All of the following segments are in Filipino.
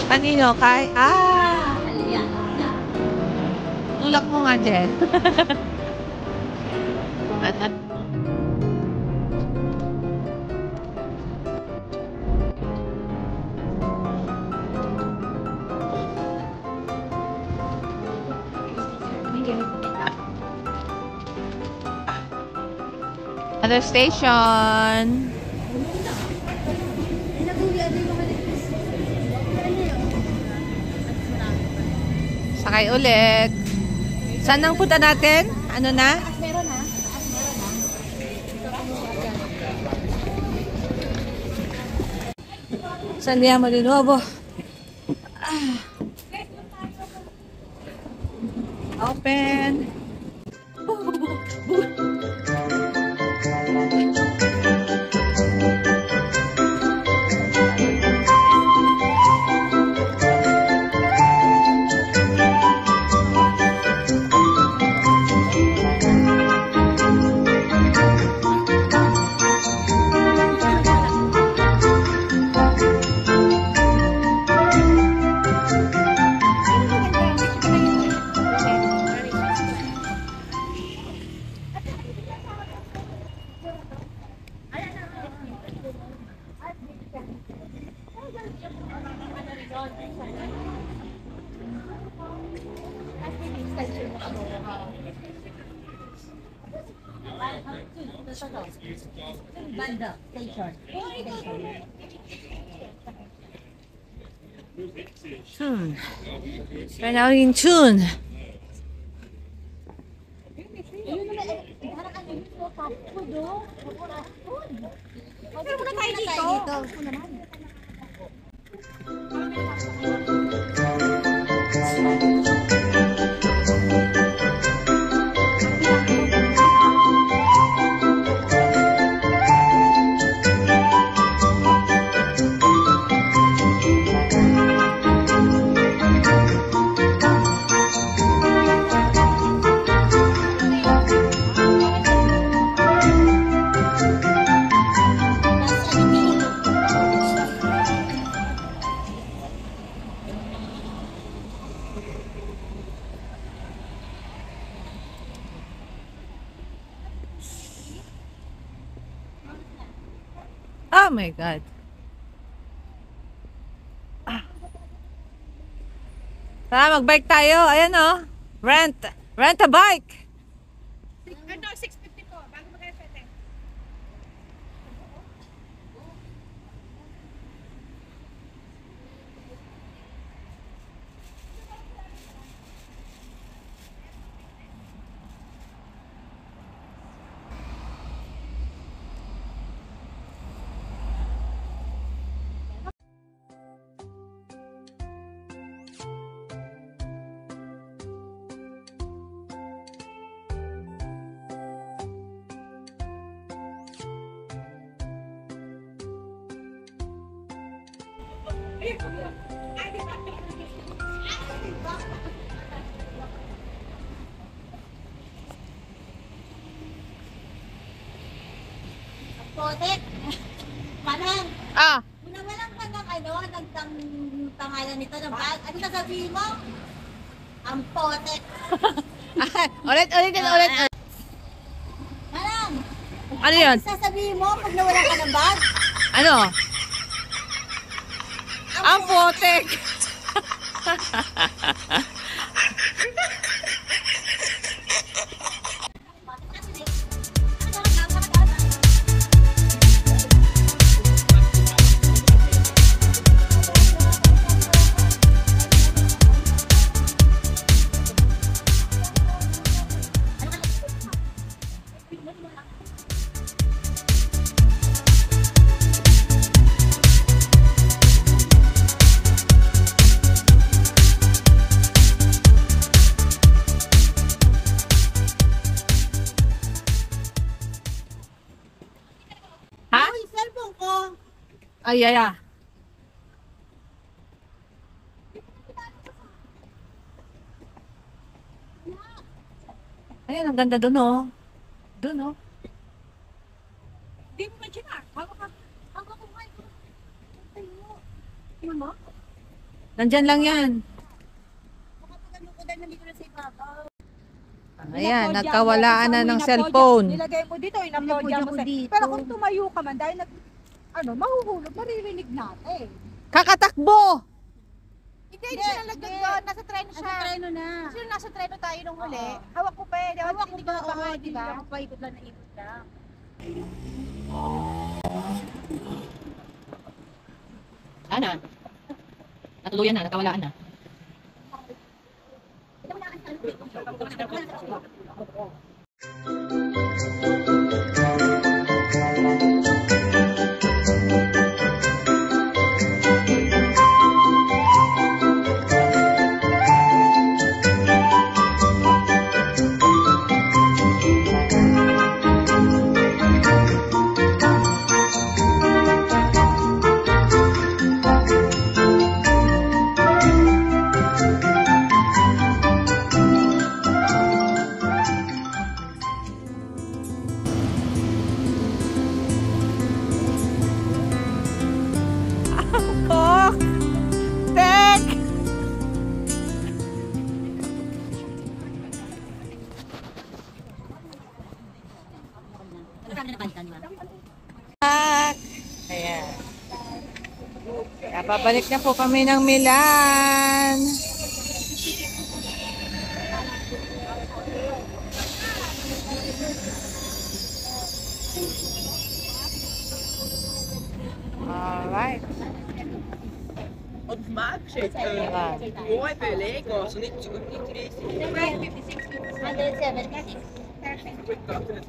Kanino? Kay? Tulak mo nga, Jen. Other station. Sakay ulit. Saan ang punta natin? Ano na? Meron na. Saan niya mo din nuovo? Open. Banda, station. Tune. We're now in tune. Pero muna tayo dito. Oh my God. Tara, mag-bike tayo. Ayan o. Rent a bike. Ano, 650 po. Bago mag-resete. Potek. Manang. Walang ka ng nagtangalan nito ng bag. Ano sasabihin mo? Ang potek. Ulit. Manang. Ano yun? Sasabihin mo pag nawalan ka ng bag? Ano? Ang potek. Ha? Yung cellphone ko. Ay. Ayan, ang ganda dun oh. Dun oh. Hindi mo na siya. Bago kumain ko. Ano mo? Nandyan lang yan. Makapagano ko dahil nandito na sa ibabaw. Ayan, nagkawalaan na ng cellphone. Nilagay mo dito, in-upload Nilagay mo ko sa... dito. Pero kung tumayo ka man, dahil mahuhulog, maririnig natin. Kakatakbo! Hindi siya nalagdag doon, nasa treno siya. Nasa treno na. Kasi yung nasa treno tayo nung huli, Oo. hawak ko pa eh. Hawak ko Hindi ba? ko pa Oo, di ba? ako pa ikot lang na ikot lang. Ana. Natuluyan na, nakawalaan na. Pok! Tek! Ano kami napalitan ba? Ayan. Kaya babalik na po kami ng Milan. Alright. Op maat zit. Mooi veel leeg was. Niet zo goed niet geweest. 176.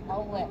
Oh, well.